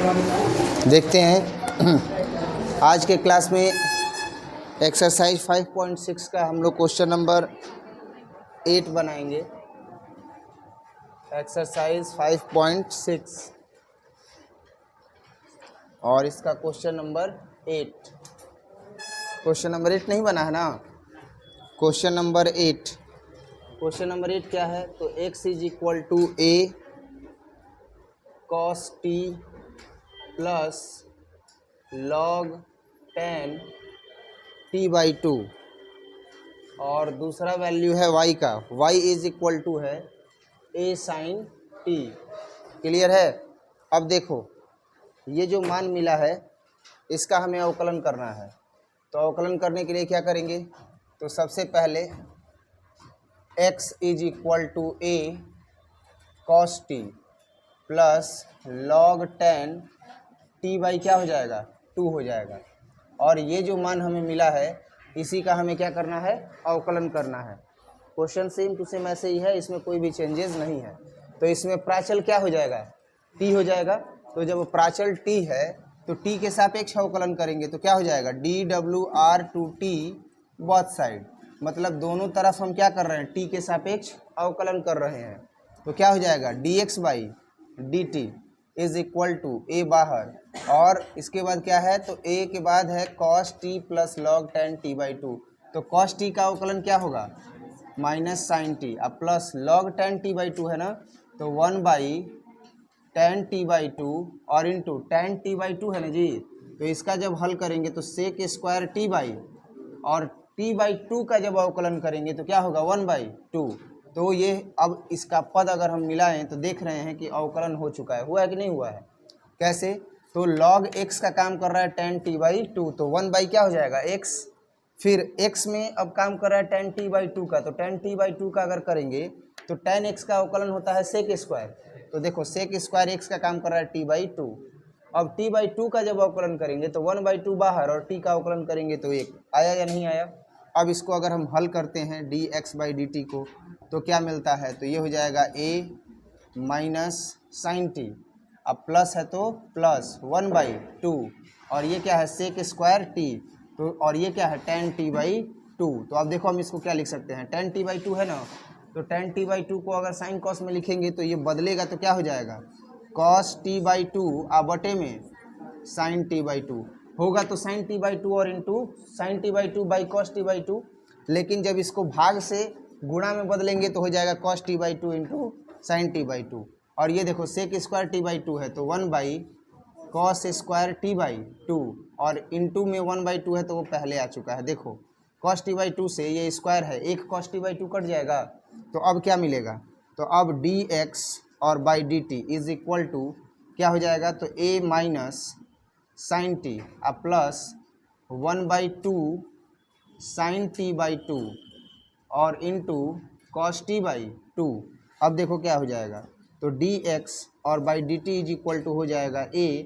देखते हैं आज के क्लास में एक्सरसाइज 5.6 का हम लोग क्वेश्चन नंबर 8 बनाएंगे। एक्सरसाइज 5.6 और इसका क्वेश्चन नंबर 8। क्वेश्चन नंबर 8 नहीं बना है ना। क्वेश्चन नंबर 8 क्या है? तो x is equal to a cos t plus log tan t by 2 और दूसरा वैल्यू है y का, y इज इक्वल टू है a sin t। क्लियर है? अब देखो ये जो मान मिला है इसका हमें अवकलन करना है। तो अवकलन करने के लिए क्या करेंगे? तो सबसे पहले x is equal to a cos t plus log tan t by क्या हो जाएगा? 2 हो जाएगा। और ये जो मान हमें मिला है इसी का हमें क्या करना है? अवकलन करना है। क्वेश्चन सेम टू सेम ऐसे ही है, इसमें कोई भी चेंजेस नहीं है। तो इसमें प्राचल क्या हो जाएगा? t हो जाएगा। तो जब प्राचल t है तो t के सापेक्ष अवकलन करेंगे तो क्या हो जाएगा? dWr2t बोथ साइड, मतलब दोनों तरफ हम क्या कर रहे हैं? t के सापेक्ष अवकलन कर रहे हैं। तो क्या हो जाएगा? dx by dt is equal to a बाहर, और इसके बाद क्या है? तो a के बाद है cos t plus log tan t by 2। तो cos t का अवकलन क्या होगा? माइनस साइन t, अब plus log tan t by 2 है ना, तो 1 बाई tan t बाई 2 और इंटू tan t बाई 2 है ना जी। तो इसका जब हल करेंगे तो sec स्क्वायर t बाई और t बाई 2 का जब अवकलन करेंगे तो क्या होगा? 1 बाई 2। तो ये अब इसका पद अगर हम मिलाएं तो देख रहे हैं कि अवकलन हो चुका है। हुआ है कि नहीं हुआ है? कैसे? तो log x का काम कर रहा है tan t बाई 2, तो 1 बाई क्या हो जाएगा? x। फिर x में अब काम कर रहा है tan t बाई 2 का, तो tan t बाई 2 का अगर करेंगे तो tan x का अवकलन होता है sec स्क्वायर। तो देखो sec स्क्वायर x का काम कर रहा है t बाई 2। अब t बाई 2 का जब अवकलन करेंगे तो 1 बाई 2 बाहर और t का अवकलन करेंगे तो 1 आया या नहीं आया? अब इसको अगर हम हल करते हैं dx बाई dt को तो क्या मिलता है? तो ये हो जाएगा a माइनस साइन टी, अब प्लस है तो प्लस 1 बाई 2 और ये क्या है? सेक स्क्वायर टी, तो और ये क्या है? tan t by 2। तो अब देखो हम इसको क्या लिख सकते हैं? tan t बाई 2 है ना, तो tan t बाई 2 को अगर साइन कॉस में लिखेंगे तो ये बदलेगा तो क्या हो जाएगा? cos t बाई 2 बटे में साइन t बाई 2 होगा, तो साइन t बाई 2 और into sign t by 2 by cos t by 2। लेकिन जब इसको भाग से गुणा में बदलेंगे तो हो जाएगा cos t by 2 into sine t by 2। और ये देखो सेक स्क्वायर t बाई 2 है तो 1 by cos square t by 2 और इंटू में 1 बाई 2 है तो वो पहले आ चुका है। देखो cos t बाई 2 से ये स्क्वायर है, एक cos t बाई 2 कट जाएगा। तो अब क्या मिलेगा? तो अब dx और by dt is equal to क्या हो जाएगा? तो a माइनस साइन टी अब plus 1 by 2 sine t by 2 और इंटू कॉस टी बाई 2। अब देखो क्या हो जाएगा? तो dx और by dt is equal to हो जाएगा a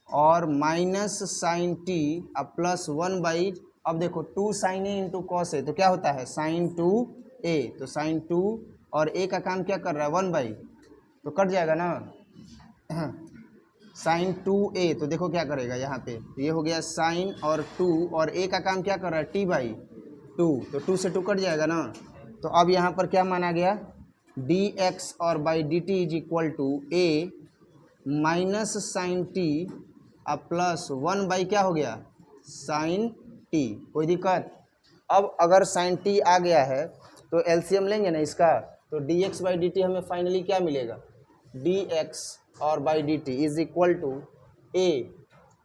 और माइनस साइन टी अब प्लस 1 बाई, अब देखो 2 sine a into cos a तो क्या होता है? साइन 2 a, तो साइन 2 और a का काम क्या कर रहा है? 1 बाई, तो कट जाएगा ना साइन 2a। तो देखो क्या करेगा यहाँ पे, ये हो गया साइन और 2 और a का काम क्या कर रहा है? t बाई 2, तो 2 से 2 कट जाएगा ना। तो अब यहाँ पर क्या माना गया? dx और by dt is equal to a minus sine t अब प्लस 1 बाई क्या हो गया? Sine t। कोई दिक्कत? अब अगर साइन t आ गया है तो एलसीएम लेंगे ना इसका, तो dx बाई dt हमें फाइनली क्या मिलेगा? dx और by dt is equal to a,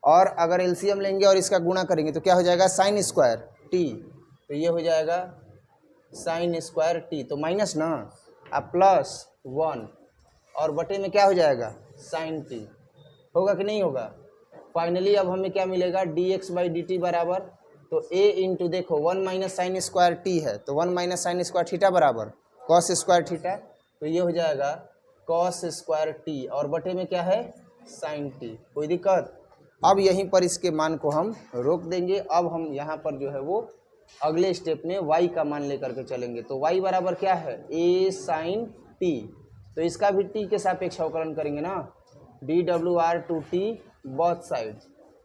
और अगर एलसीएम लेंगे और इसका गुणा करेंगे तो क्या हो जाएगा? साइन स्क्वायर t, तो ये हो जाएगा साइन स्क्वायर t, तो माइनस ना, अब प्लस 1 और बटे में क्या हो जाएगा? Sine t। होगा कि नहीं होगा? फाइनली अब हमें क्या मिलेगा? dx बाई dt बराबर, तो a इंटू देखो 1 माइनस साइन स्क्वायर t है तो 1 माइनस साइन स्क्वायर थीटा बराबर कॉस स्क्वायर थीटा, तो ये हो जाएगा कॉस स्क्वायर t और बटे में क्या है? Sine t। कोई दिक्कत? अब यहीं पर इसके मान को हम रोक देंगे। अब हम यहाँ पर जो है वो अगले स्टेप में y का मान लेकर के चलेंगे। तो y बराबर क्या है? a साइन t, तो इसका भी t के सापेक्ष अवकलन करेंगे ना। dWr/2t both side.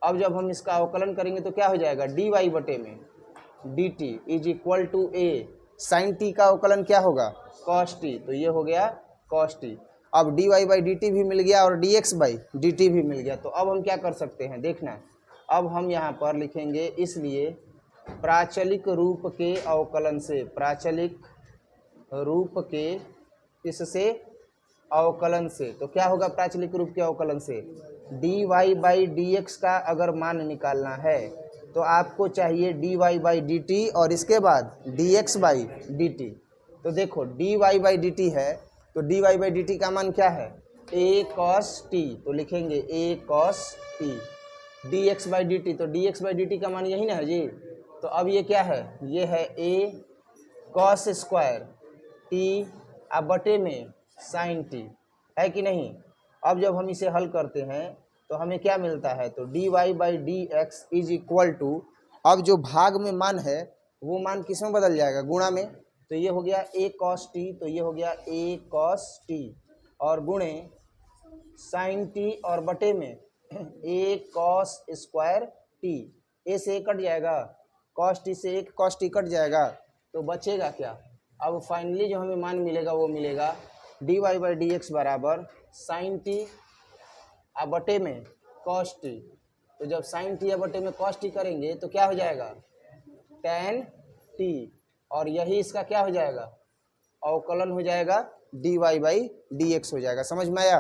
अब जब हम इसका अवकलन करेंगे तो क्या हो जाएगा, dy बटे में dt is equal to a sine t का अवकलन क्या होगा, cos t, तो ये हो गया cos t। अब dy बाई डी टी भी मिल गया और dx बाई डी टी भी मिल गया। तो अब हम क्या कर सकते हैं, देखना, अब हम यहाँ पर लिखेंगे, इसलिए प्राचलिक रूप के अवकलन से, प्राचलिक रूप के इससे अवकलन से, तो क्या होगा प्राचलिक रूप के अवकलन से, dy बाई dx का अगर मान निकालना है तो आपको चाहिए dy बाई डी टी और इसके बाद dx बाई डी टी। तो देखो dy बाई डी टी है तो dy बाई डी टी का मान क्या है, a cos t, तो लिखेंगे a cos t, dx by D T, तो dx बाई डी टी का मान यही ना है जी। तो अब ये क्या है, ये है a cos स्क्वायर t अब बटे में साइन t, है कि नहीं। अब जब हम इसे हल करते हैं तो हमें क्या मिलता है, तो dy by D x is equal to, अब जो भाग में मान है वो मान किस में बदल जाएगा, गुणा में, तो ये हो गया a cos t, तो ये हो गया a cos t और गुणे साइन t और बटे में a cos square t, a से कट जाएगा, cos t से एक cos t कट जाएगा, तो बचेगा क्या। अब फाइनली जो हमें मान मिलेगा वो मिलेगा dy बाई डी एक्स बराबर साइन t अब बटे में cos t। तो जब साइन t अब बटे में cos t करेंगे तो क्या हो जाएगा, tan t, और यही इसका क्या हो जाएगा, अवकलन हो जाएगा, dy बाई डी एक्स हो जाएगा। समझ में आया,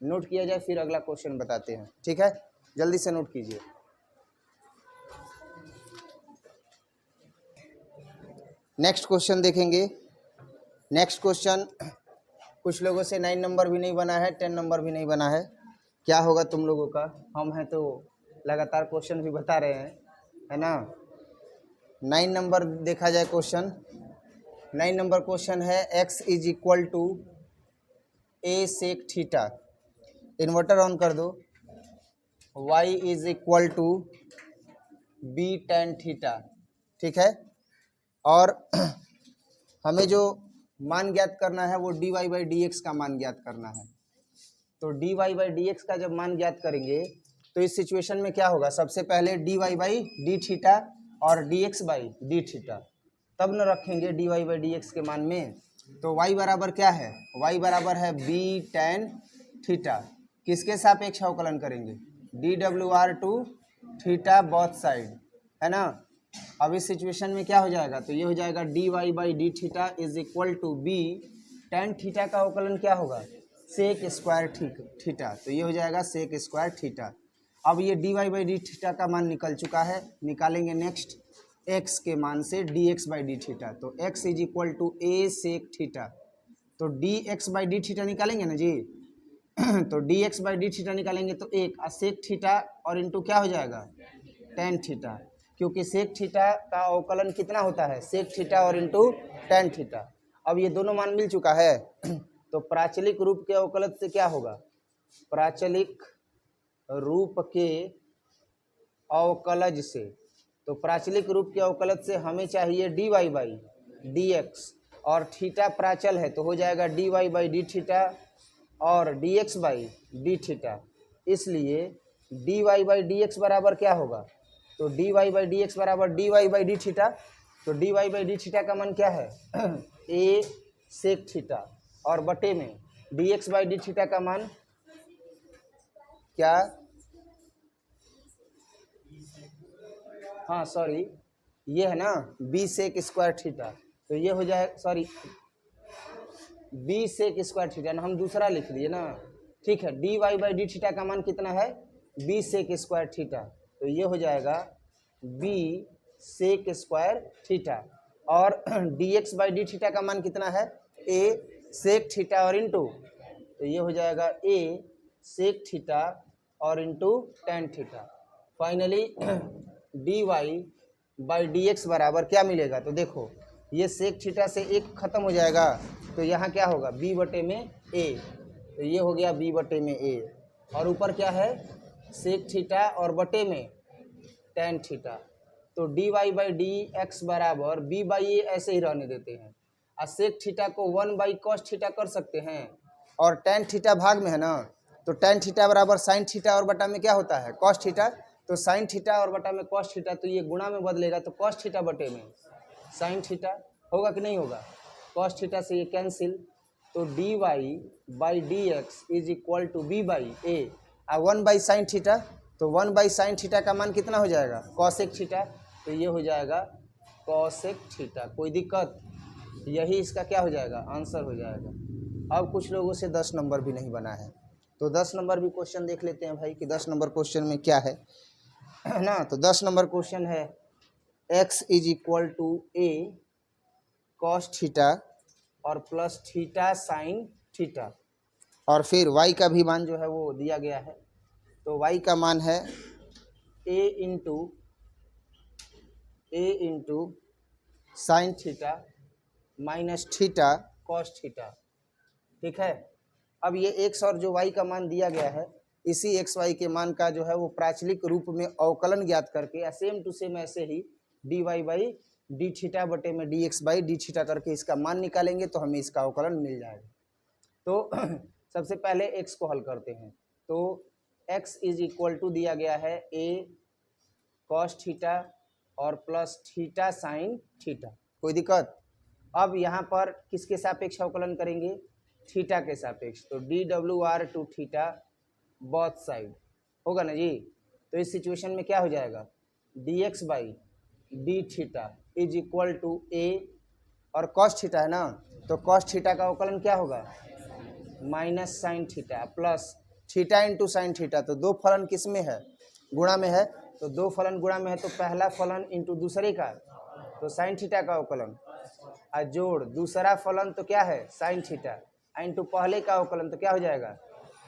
नोट किया जाए, फिर अगला क्वेश्चन बताते हैं, ठीक है, जल्दी से नोट कीजिए। नेक्स्ट क्वेश्चन देखेंगे। नेक्स्ट क्वेश्चन, कुछ लोगों से 9 नंबर भी नहीं बना है, 10 नंबर भी नहीं बना है, क्या होगा तुम लोगों का, हम हैं तो लगातार क्वेश्चन भी बता रहे हैं, है ना। 9 नंबर देखा जाए क्वेश्चन, 9 नंबर क्वेश्चन है x is equal to a sec theta, inverter on कर दो, y is equal to b tan theta, ठीक है। और हमें जो मान ज्ञात करना है वो dy बाई डी एक्स का मान ज्ञात करना है। तो dy बाई डी एक्स का जब मान ज्ञात करेंगे तो इस सिचुएशन में क्या होगा, सबसे पहले dy बाई डी थीटा और dx बाई डी थीटा, तब न रखेंगे dy बाई डी एक्स के मान में। तो y बराबर क्या है, y बराबर है b tan थीटा, किसके सापेक्ष अवकलन करेंगे, dWr/थीटा बोथ साइड, है ना। अब इस सिचुएशन में क्या हो जाएगा, तो ये हो जाएगा dy by d theta is equal to b tan theta का अवकलन क्या होगा, सेक स्क्वायर थीटा, तो ये हो जाएगा सेक स्क्वायर थीटा। अब ये dy बाई डी थीटा का मान निकल चुका है, निकालेंगे नेक्स्ट x के मान से dx बाई डी थीटा, तो x is equal to a sec theta, तो dx बाई डी थीटा निकालेंगे ना जी तो dx बाई डी थीटा निकालेंगे तो एक सेक थीटा और इंटू क्या हो जाएगा, tan थीटा, क्योंकि सेक थीटा का अवकलन कितना होता है, सेक थीटा और इंटू tan थीटा। अब ये दोनों मान मिल चुका है तो प्राचलिक रूप के अवकलन से क्या होगा, प्राचलिक रूप के अवकलज से, तो प्राचलिक रूप के अवकलज से हमें चाहिए dy बाई डी एक्स, और थीटा प्राचल है तो हो जाएगा dy बाई डी थीटा और dx बाई डी थीटा, इसलिए dy बाई डी एक्स बराबर क्या होगा, तो dy बाई डी एक्स बराबर dy बाई डी थीटा, तो dy बाई डी थीटा का मान क्या है a सेक थीटा और बटे में dx बाई डी थीटा का मान क्या, हाँ सॉरी ये है ना b सेक स्क्वायर थीटा, तो ये हो जाए, sorry b sec square theta ना, हम दूसरा लिख लिए ना, ठीक है। dy बाई डी थीटा का मान कितना है, b सेक स्क्वायर थीटा, तो ये हो जाएगा b सेक स्क्वायर थीटा, और dx बाई डी थीटा का मान कितना है, a सेक थीटा और इंटू, तो ये हो जाएगा a सेक थीटा और into tan theta. Finally dy by D x बराबर क्या मिलेगा, तो देखो ये सेक थीटा से एक खत्म हो जाएगा, तो यहाँ क्या होगा b बटे में a, तो ये हो गया b बटे में a, और ऊपर क्या है सेक थीटा और बटे में tan थीटा, तो dy बाई डी एक्स बराबर b बाई ए ऐसे ही रहने देते हैं, और सेक थीटा को 1 बाई कॉस थीटा कर सकते हैं, और tan थीटा भाग में है ना, तो टेन थीटा बराबर साइन थीटा और बटा में क्या होता है कॉस थीटा। तो साइन थीटा और बटा में कॉस थीटा, तो ये गुणा में बदलेगा तो कॉस थीटा बटे में साइन थीटा होगा कि नहीं होगा। कॉस थीटा से ये कैंसिल, तो D Y by D x is equal to b by a, और 1 बाई साइन थीटा, तो 1 बाई साइन थीटा का मान कितना हो जाएगा कॉसेक थीटा, तो ये हो जाएगा कॉसेक थीटा। कोई दिक्कत, यही इसका क्या हो जाएगा आंसर हो जाएगा। अब कुछ लोगों से 10 नंबर भी नहीं बना है, तो 10 नंबर भी क्वेश्चन देख लेते हैं भाई कि 10 नंबर क्वेश्चन में क्या है ना। तो 10 नंबर क्वेश्चन है x is equal to a cos theta और प्लस थीटा साइन थीटा, और फिर y का भी मान जो है वो दिया गया है। तो y का मान है a into sine theta minus theta cos theta, ठीक है। अब ये x और जो y का मान दिया गया है, इसी x y के मान का जो है वो प्राचलिक रूप में अवकलन ज्ञात करके सेम टू सेम ऐसे ही dy बाई डी थीटा बटे में dx बाई डी थीटा करके इसका मान निकालेंगे तो हमें इसका अवकलन मिल जाएगा। तो सबसे पहले x को हल करते हैं। तो x इज इक्वल टू दिया गया है a कॉस थीटा और प्लस थीटा साइन थीटा, कोई दिक्कत। अब यहाँ पर किसके सापेक्ष अवकलन करेंगे थीटा के सापेक्ष, तो d W R to theta both side होगा ना जी। तो इस सिचुएशन में क्या हो जाएगा d x by d theta is equal to a, और कॉस थीटा है ना, तो कॉस थीटा का अवकलन क्या होगा minus sine theta plus theta into sine theta. तो दो फलन किस में है गुणा में है, तो दो फलन गुणा में है तो पहला फलन इंटू दूसरे का, तो साइन थीटा का अवकलन, और जोड़ दूसरा फलन तो क्या है साइन थीटा इंटू पहले का अवकलन, तो क्या हो जाएगा।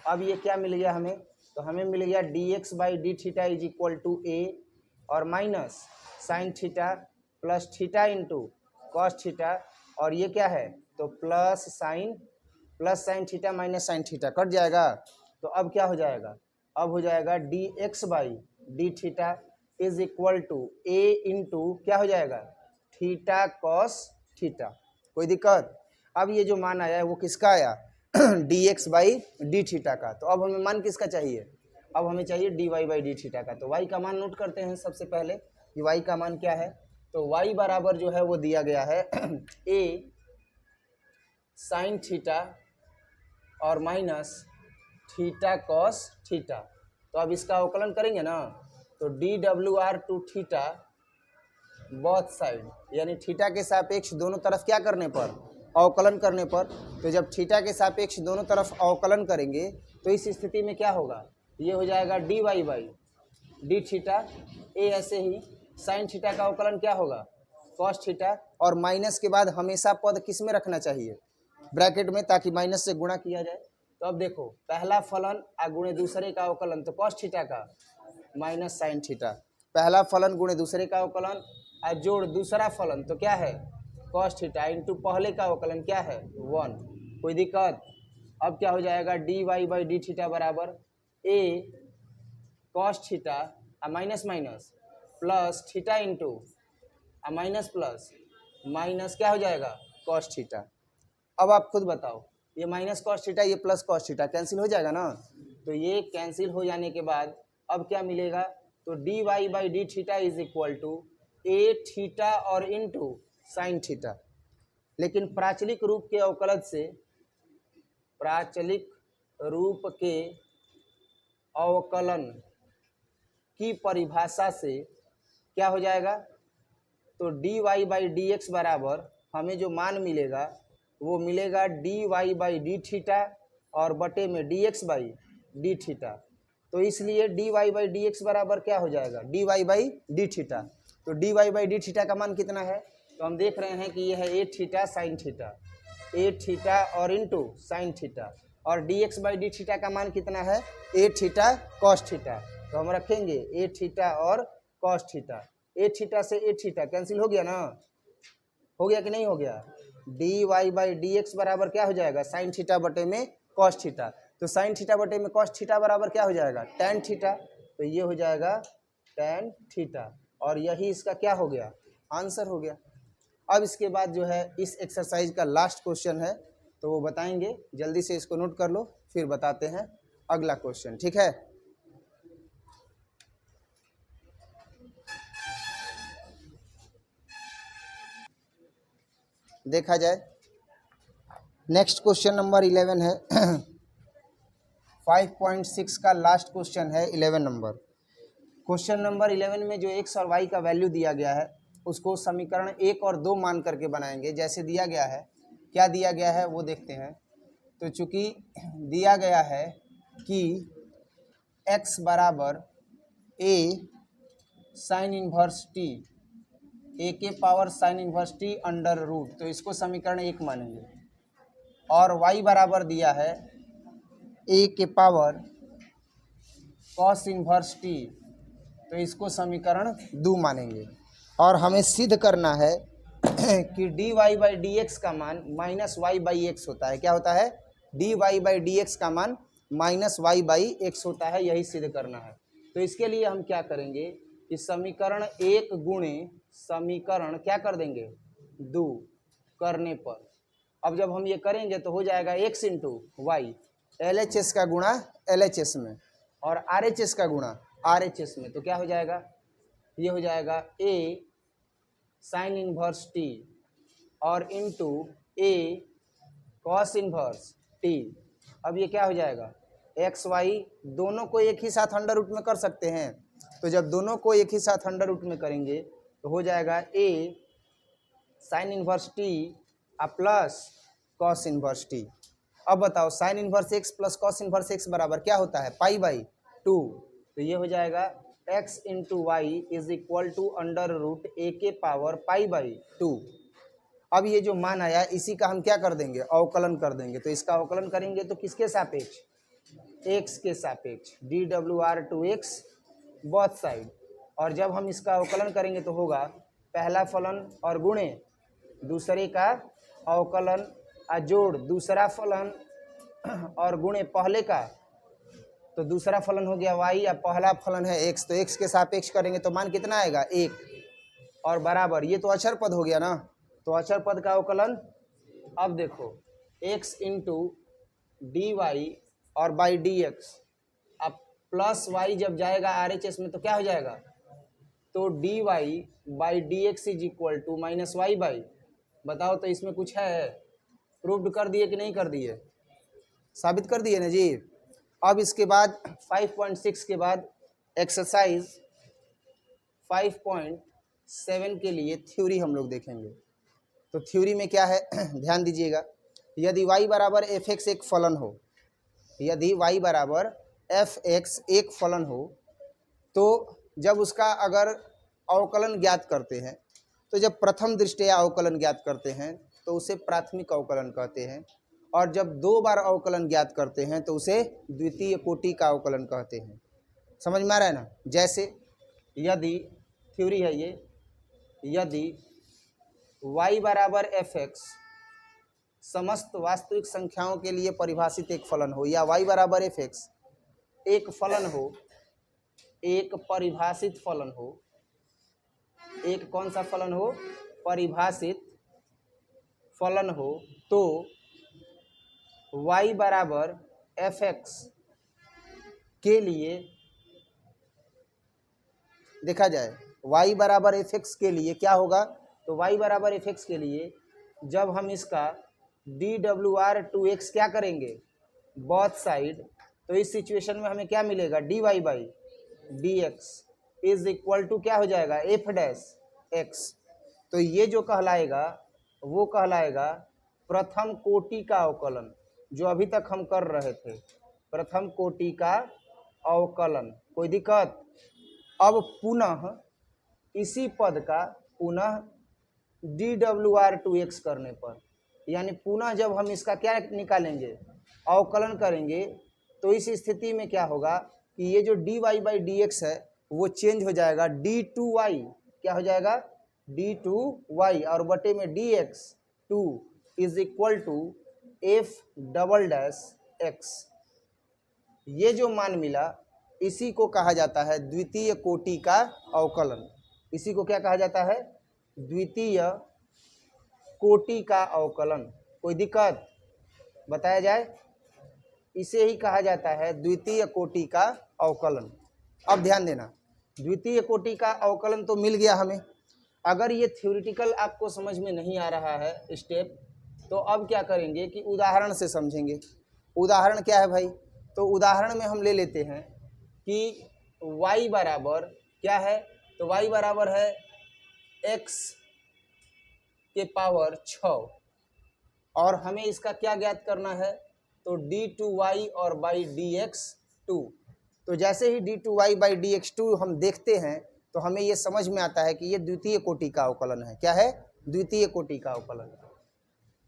अब ये क्या मिल गया हमें, तो हमें मिल गया d x by d theta is equal to a और minus sine theta plus theta into cos theta, और ये क्या है तो plus sine theta minus sine theta cut जाएगा। तो अब क्या हो जाएगा, अब हो जाएगा d x by d theta is equal to a into क्या हो जाएगा थीटा कॉस थीटा, कोई दिक्कत। अब ये जो मान आया है वो किसका आया D x by d theta का। तो अब हमें मान किसका चाहिए, अब हमें चाहिए d Y by d theta का। तो वाई का मान नोट करते हैं सबसे पहले कि वाई का मान क्या है। तो वाई बराबर जो है वो दिया गया है ए साइन थीटा और माइनस थीटा कॉस थीटा। तो अब इसका अवकलन करेंगे ना, तो d W R to theta both side, यानी थीटा के सापेक्ष दोनों तरफ क्या करने पर अवकलन करने पर। तो जब थीटा के सापेक्ष दोनों तरफ अवकलन करेंगे तो इस स्थिति में क्या होगा, ये हो जाएगा d Y by d theta a, ऐसे ही साइन थीटा का अवकलन क्या होगा कॉस थीटा, और माइनस के बाद हमेशा पद किस में रखना चाहिए ब्रैकेट में, ताकि माइनस से गुणा किया जाए। तो अब देखो पहला फलन आ गुणे दूसरे का अवकलन, तो कॉस थीटा का माइनस साइन थीटा, पहला फलन गुणे दूसरे का अवकलन और जोड़ दूसरा फलन तो क्या है कॉस थीटा इंटू पहले का अवकलन क्या है 1, कोई दिक्कत। अब क्या हो जाएगा d Y by d theta बराबर a cos theta minus minus plus theta into minus plus minus क्या हो जाएगा कॉस थीटा। अब आप खुद बताओ, ये माइनस कॉस थीटा ये प्लस कॉस थीटा कैंसिल हो जाएगा ना। तो ये कैंसिल हो जाने के बाद अब क्या मिलेगा, तो D Y by d theta is equal to a theta और इंटू साइन थीटा। लेकिन प्राचलिक रूप के अवकलन से, प्राचलिक रूप के अवकलन की परिभाषा से क्या हो जाएगा, तो D Y by D x बराबर हमें जो मान मिलेगा वो मिलेगा d Y by d theta और बटे में d x by d theta. तो इसलिए d Y by D x बराबर क्या हो जाएगा d Y by d theta. तो D Y by d theta का मान कितना है, तो हम देख रहे हैं कि यह है ए थीटा साइन थीटा, ए थीटा और इंटू साइन थीटा, और D x by d theta का मान कितना है ए थीटा कॉस थीटा। तो हम रखेंगे ए थीटा और कॉस थीटा, ए थीटा से ए थीटा कैंसिल हो गया ना, हो गया कि नहीं हो गया। D Y by D x बराबर क्या हो जाएगा साइन थीटा बटे में कॉस थीटा। तो साइन थीटा बटे में कॉस थीटा बराबर क्या हो जाएगा टैन थीटा, तो ये हो जाएगा टैन थीटा, और यही इसका क्या हो गया आंसर हो गया। अब इसके बाद जो है इस एक्सरसाइज का लास्ट क्वेश्चन है, तो वो बताएंगे, जल्दी से इसको नोट कर लो फिर बताते हैं। अगला क्वेश्चन, ठीक है। देखा जाए, नेक्स्ट क्वेश्चन नंबर 11 है 5.6 का लास्ट क्वेश्चन है 11 नंबर। क्वेश्चन नंबर 11 में जो x और y का वैल्यू दिया गया है उसको समीकरण 1 और 2 मान करके बनाएंगे। जैसे दिया गया है, क्या दिया गया है वो देखते हैं। तो चूंकि दिया गया है कि x बराबर a sine inverse t, a के power sine inverse t under root, तो इसको समीकरण 1 मानेंगे। और y बराबर दिया है a के पावर कॉस इन्वर्स t, तो इसको समीकरण 2 मानेंगे। और हमें सिद्ध करना है कि dy बाई डी एक्स का मान माइनस वाई बाई एक्स होता है। क्या होता है? dy बाई डी एक्स का मान माइनस वाई बाई एक्स होता है, यही सिद्ध करना है। तो इसके लिए हम क्या करेंगे कि समीकरण 1 गुणे समीकरण क्या कर देंगे 2 करने पर, अब जब हम ये करेंगे तो हो जाएगा x इंटू वाई, LHS का गुणा LHS में और RHS का गुणा RHS में, तो क्या हो जाएगा, ये हो जाएगा a साइन इन्वर्स t और into a cos inverse t। अब ये क्या हो जाएगा, एक्स वाई दोनों को एक ही साथ अंडर रूट में कर सकते हैं, तो जब दोनों को एक ही साथ अंडर रूट में करेंगे तो हो जाएगा a sine inverse t plus cos inverse t। अब बताओ sign inverse x plus cos inverse x बराबर क्या होता है, पाई बाई 2, तो ये हो जाएगा x into y is equal to under root a के पावर पाई बाई 2। अब ये जो मान आया इसी का हम क्या कर देंगे, अवकलन कर देंगे। तो इसका अवकलन करेंगे तो किसके सापेक्ष, x के सापेक्ष, dWr/x बोथ साइड। और जब हम इसका अवकलन करेंगे तो होगा पहला फलन और गुणे दूसरे का अवकलन जोड़ दूसरा फलन और गुणे पहले का, तो दूसरा फलन हो गया y या पहला फलन है x, तो x के सापेक्ष करेंगे तो मान कितना आएगा 1 और बराबर, ये तो अचर पद हो गया ना, तो अचर पद का अवकलन। अब देखो x इंटू डी वाई और बाई डी एक्स, अब प्लस वाई जब जाएगा RHS में तो क्या हो जाएगा, तो D Y by D x is equal to minus Y by, बताओ तो इसमें कुछ है, प्रूव्ड कर दिए कि नहीं कर दिए, साबित कर दिए ना जी। अब इसके बाद 5.6 के बाद एक्सरसाइज 5.7 के लिए थ्योरी हम लोग देखेंगे। तो थ्योरी में क्या है ध्यान दीजिएगा, यदि y बराबर fx एक फलन हो, यदि y बराबर fx एक फलन हो, तो जब उसका अगर अवकलन ज्ञात करते हैं, तो जब प्रथम दृष्टया अवकलन ज्ञात करते हैं तो उसे प्राथमिक अवकलन कहते हैं, और जब 2 बार अवकलन ज्ञात करते हैं तो उसे द्वितीय कोटि का अवकलन कहते हैं। समझ में आ रहा है ना। जैसे यदि थ्योरी है ये, यदि y बराबर fx समस्त वास्तविक संख्याओं के लिए परिभाषित एक फलन हो, या y बराबर fx एक फलन हो, एक परिभाषित फलन हो, एक कौन सा फलन हो, परिभाषित फलन हो, तो y बराबर fx के लिए देखा जाए, y बराबर fx के लिए क्या होगा, तो y बराबर fx के लिए जब हम इसका dWr/x क्या करेंगे बोथ साइड, तो इस सिचुएशन में हमें क्या मिलेगा, dy by D x is equal to क्या हो जाएगा f डैश x। तो ये जो कहलाएगा वो कहलाएगा प्रथम कोटि का अवकलन, जो अभी तक हम कर रहे थे, प्रथम कोटि का अवकलन। कोई दिक्कत। अब पुनः इसी पद का पुनः dWr/x करने पर, यानी पुनः जब हम इसका क्या निकालेंगे, अवकलन करेंगे, तो इस स्थिति में क्या होगा कि ये जो dy बाई डी एक्स है वो चेंज हो जाएगा d2y, क्या हो जाएगा d2y, और बटे में dx2 is equal to f double dash x। ये जो मान मिला इसी को कहा जाता है द्वितीय कोटि का अवकलन। इसी को क्या कहा जाता है, द्वितीय कोटि का अवकलन। कोई दिक्कत बताया जाए, इसे ही कहा जाता है द्वितीय कोटि का अवकलन। अब ध्यान देना, द्वितीय कोटि का अवकलन तो मिल गया हमें। अगर ये थ्योरेटिकल आपको समझ में नहीं आ रहा है स्टेप, तो अब क्या करेंगे कि उदाहरण से समझेंगे। उदाहरण क्या है भाई? तो उदाहरण में हम ले लेते हैं कि y बराबर क्या है, तो y बराबर है x के पावर 6 और हमें इसका क्या ज्ञात करना है, तो d2y और बाई dx2। तो जैसे ही d2y बाई dx2 हम देखते हैं तो हमें ये समझ में आता है कि ये द्वितीय कोटि का अवकलन है। क्या है? द्वितीय कोटि का अवकलन।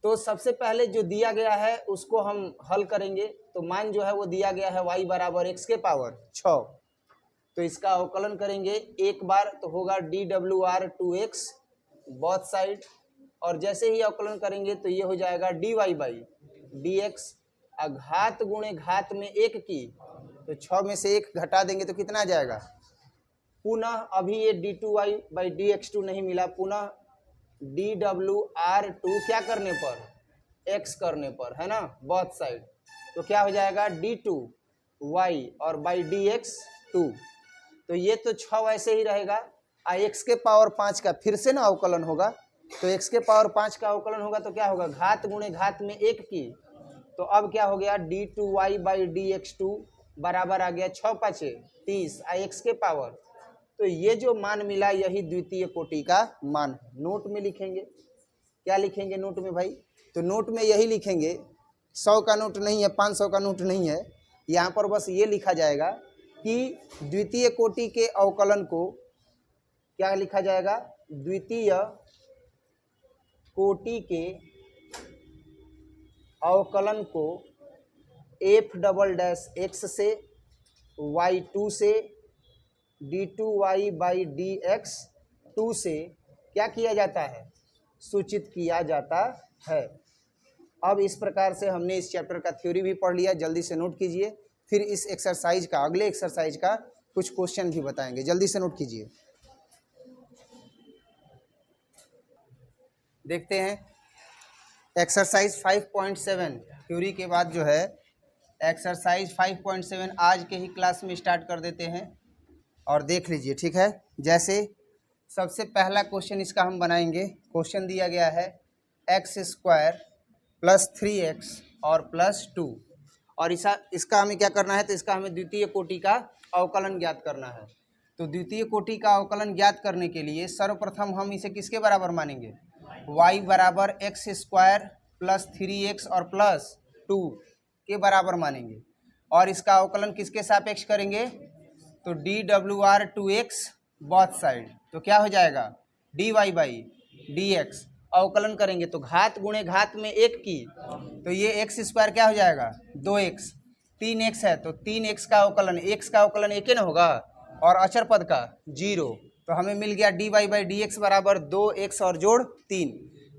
तो सबसे पहले जो दिया गया है उसको हम हल करेंगे। तो मान जो है वो दिया गया है y बराबर x के पावर 6। तो इसका अवकलन करेंगे एक बार तो होगा dwr2x बोथ साइड, और जैसे ही अवकलन करेंगे तो ये हो जाएगा dy बाई dx, घात गुणे घात में 1 की, तो 6 में से 1 घटा देंगे तो कितना आ जाएगा। पुनः अभी ये d2y बाई dx2 नहीं मिला, पुनः dwr2 क्या करने पर, x करने पर, है ना, बोथ साइड। तो क्या हो जाएगा d2y और बाई dx2। तो ये तो 6 वैसे ही रहेगा, x के पावर 5 का फिर से ना अवकलन होगा। तो x के पावर 5 का अवकलन होगा तो क्या होगा, घात गुणे घात में 1 की। तो अब क्या हो गया, d2y बाई dx2 बराबर आ गया 6 पाँचे 30 x के पावर। तो ये जो मान मिला यही द्वितीय कोटि का मान है। नोट में लिखेंगे, क्या लिखेंगे नोट में भाई? तो नोट में यही लिखेंगे, 100 का नोट नहीं है, 500 का नोट नहीं है, यहाँ पर बस ये लिखा जाएगा कि द्वितीय कोटि के अवकलन को क्या लिखा जाएगा, द्वितीय कोटि के अवकलन को f डबल डैश x से y2 से d2y बाई dx2 से क्या किया जाता है, सूचित किया जाता है। अब इस प्रकार से हमने इस चैप्टर का थ्योरी भी पढ़ लिया, जल्दी से नोट कीजिए। फिर इस एक्सरसाइज का, अगले एक्सरसाइज का कुछ क्वेश्चन भी बताएंगे, जल्दी से नोट कीजिए। देखते हैं एक्सरसाइज 5.7 थ्योरी के बाद जो है एक्सरसाइज 5.7 आज के ही क्लास में स्टार्ट कर देते हैं और देख लीजिए, ठीक है। जैसे सबसे पहला क्वेश्चन इसका हम बनाएंगे। क्वेश्चन दिया गया है x² प्लस 3x और प्लस 2, और इसका हमें क्या करना है, तो इसका हमें द्वितीय कोटि का अवकलन ज्ञात करना है। तो द्वितीय कोटि का अवकलन ज्ञात करने के लिए सर्वप्रथम हम इसे किसके बराबर मानेंगे, y बराबर x² प्लस 3x और प्लस 2 के बराबर मानेंगे। और इसका अवकलन किसके सापेक्ष करेंगे, तो dwr2x बोथ साइड। तो क्या हो जाएगा, dy बाई dx। अवकलन करेंगे तो घात गुणे घात में 1 की, तो ये x² क्या हो जाएगा, 2x। 3x है तो 3x का अवकलन, x का अवकलन 1 ना होगा, और अचर पद का 0। तो हमें मिल गया dy बाई dx बराबर 2x और जोड़ 3।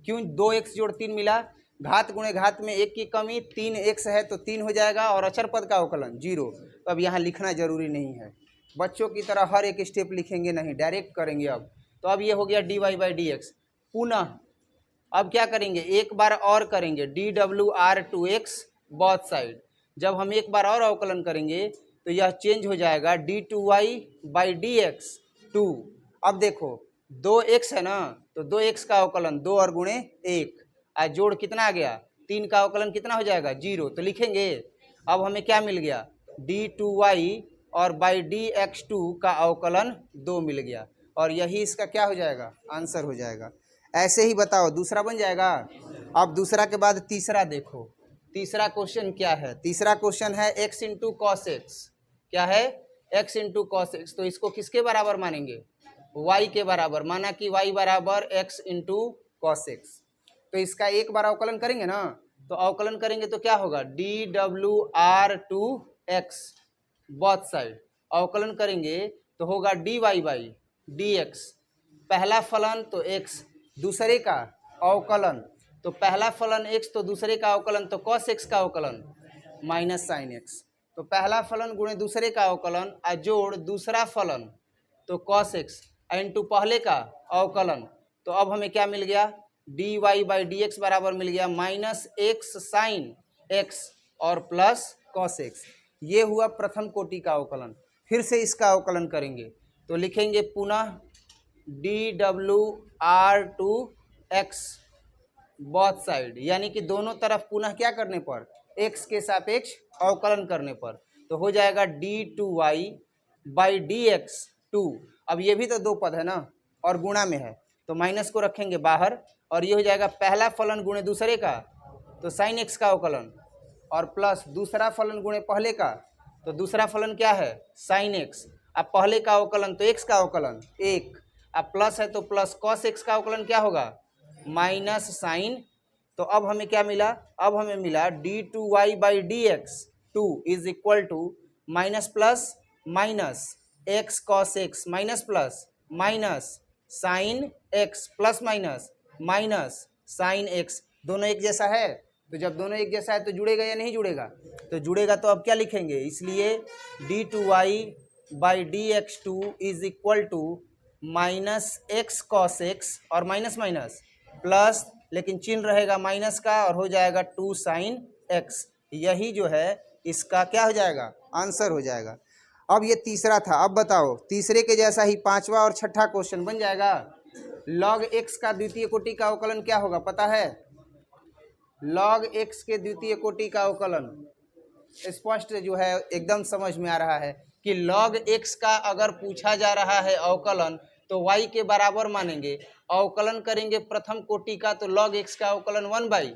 क्यों 2x जोड़ 3 मिला, घात गुणे घात में 1 की कमी, 3x है तो 3 हो जाएगा, और अचर पद का अवकलन 0। तो अब यहाँ लिखना जरूरी नहीं है, बच्चों की तरह हर एक स्टेप लिखेंगे नहीं, डायरेक्ट करेंगे। अब तो अब ये हो गया dy बाई dx। पुनः अब क्या करेंगे, एक बार और करेंगे dwr2x बोथ साइड। जब हम एक बार और अवकलन करेंगे तो यह चेंज हो जाएगा d2y बाई dx2। अब देखो 2x है ना, तो 2x का अवकलन 2 और गुणे 1, आज जोड़ कितना आ गया, 3 का अवकलन कितना हो जाएगा, 0। तो लिखेंगे अब हमें क्या मिल गया, d2y और बाई dx2 का अवकलन 2 मिल गया, और यही इसका क्या हो जाएगा, आंसर हो जाएगा। ऐसे ही बताओ दूसरा बन जाएगा। अब दूसरा के बाद तीसरा देखो, तीसरा क्वेश्चन क्या है, तीसरा क्वेश्चन है x इंटू कॉस एक्स। क्या है, x इंटू कॉस एक्स। तो इसको किसके बराबर मानेंगे, y के बराबर, माना कि y बराबर x इंटू कॉस एक्स। तो इसका एक बार अवकलन करेंगे ना, तो अवकलन करेंगे तो क्या होगा, dwr2x बोथ साइड। अवकलन करेंगे तो होगा dy बाई dx, पहला फलन तो x, दूसरे का अवकलन, तो पहला फलन x तो दूसरे का अवकलन, तो cos x का अवकलन माइनस साइन x। तो पहला फलन गुणे दूसरे का अवकलन जोड़ दूसरा फलन, तो cos x इंटू पहले का अवकलन। तो अब हमें क्या मिल गया, dy बाई dx बराबर मिल गया माइनस x साइन x और प्लस कॉस एक्स। ये हुआ प्रथम कोटि का अवकलन। फिर से इसका अवकलन करेंगे तो लिखेंगे पुनः D W R to X both side, यानी कि दोनों तरफ पुनः क्या करने पर, x के सापेक्ष अवकलन करने पर, तो हो जाएगा D two Y by D X two. अब ये भी तो दो पद है ना और गुणा में है तो माइनस को रखेंगे बाहर और ये हो जाएगा पहला फलन गुणे दूसरे का तो साइन एक्स का अवकलन, और प्लस दूसरा फलन गुणे पहले का तो दूसरा फलन क्या है साइन एक्स। अब पहले का अवकलन तो एक्स का अवकलन एक, अब प्लस है तो प्लस कॉस एक्स का अवकलन क्या होगा माइनस साइन। तो अब हमें क्या मिला, अब हमें मिला D two Y by D X two is equal to minus plus minus X cos X minus plus minus sine X plus minus minus sine X. दोनों एक जैसा है तो जब दोनों एक जैसा है तो जुड़ेगा या नहीं जुड़ेगा, तो जुड़ेगा। तो अब क्या लिखेंगे, इसलिए D two Y by D X two is equal to minus X cos X और माइनस माइनस प्लस, लेकिन चिन्ह रहेगा माइनस का और हो जाएगा टू साइन एक्स। यही जो है इसका क्या हो जाएगा आंसर हो जाएगा। अब ये तीसरा था, अब बताओ तीसरे के जैसा ही पांचवा और छठा क्वेश्चन बन जाएगा। लॉग एक्स का द्वितीय कोटि का अवकलन क्या होगा पता है, लॉग एक्स के द्वितीय कोटि का अवकलन स्पष्ट जो है एकदम समझ में आ रहा है कि लॉग एक्स का अगर पूछा जा रहा है अवकलन तो y के बराबर मानेंगे, अवकलन करेंगे प्रथम कोटि का तो log x का अवकलन 1/,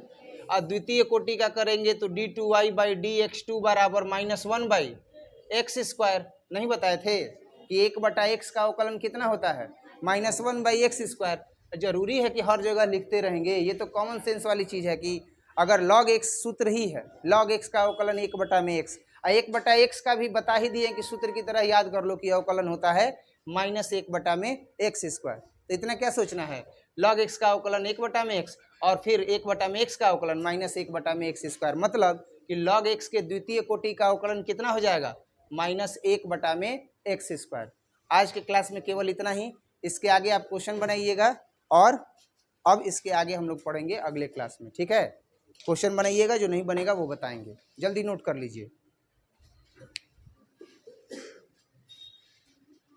और द्वितीय कोटि का करेंगे तो D two Y by D X two बराबर माइनस 1/x²। नहीं बताए थे कि 1/x का अवकलन कितना होता है -1/x²। जरूरी है कि हर जगह लिखते रहेंगे, ये तो कॉमन सेंस वाली चीज़ है कि अगर log x सूत्र ही है, log x का अवकलन 1/x, 1/x का भी बता ही दिए कि सूत्र की तरह याद कर लो कि अवकलन होता है -1/x²। तो इतना क्या सोचना है, log x का अवकलन 1/x और फिर 1/x का अवकलन -1/x², मतलब कि log x के द्वितीय कोटि का अवकलन कितना हो जाएगा -1/x²। आज के क्लास में केवल इतना ही, इसके आगे आप क्वेश्चन बनाइएगा और अब इसके आगे हम लोग पढ़ेंगे अगले क्लास में, ठीक है। क्वेश्चन बनाइएगा, जो नहीं बनेगा वो बताएंगे, जल्दी नोट कर लीजिए।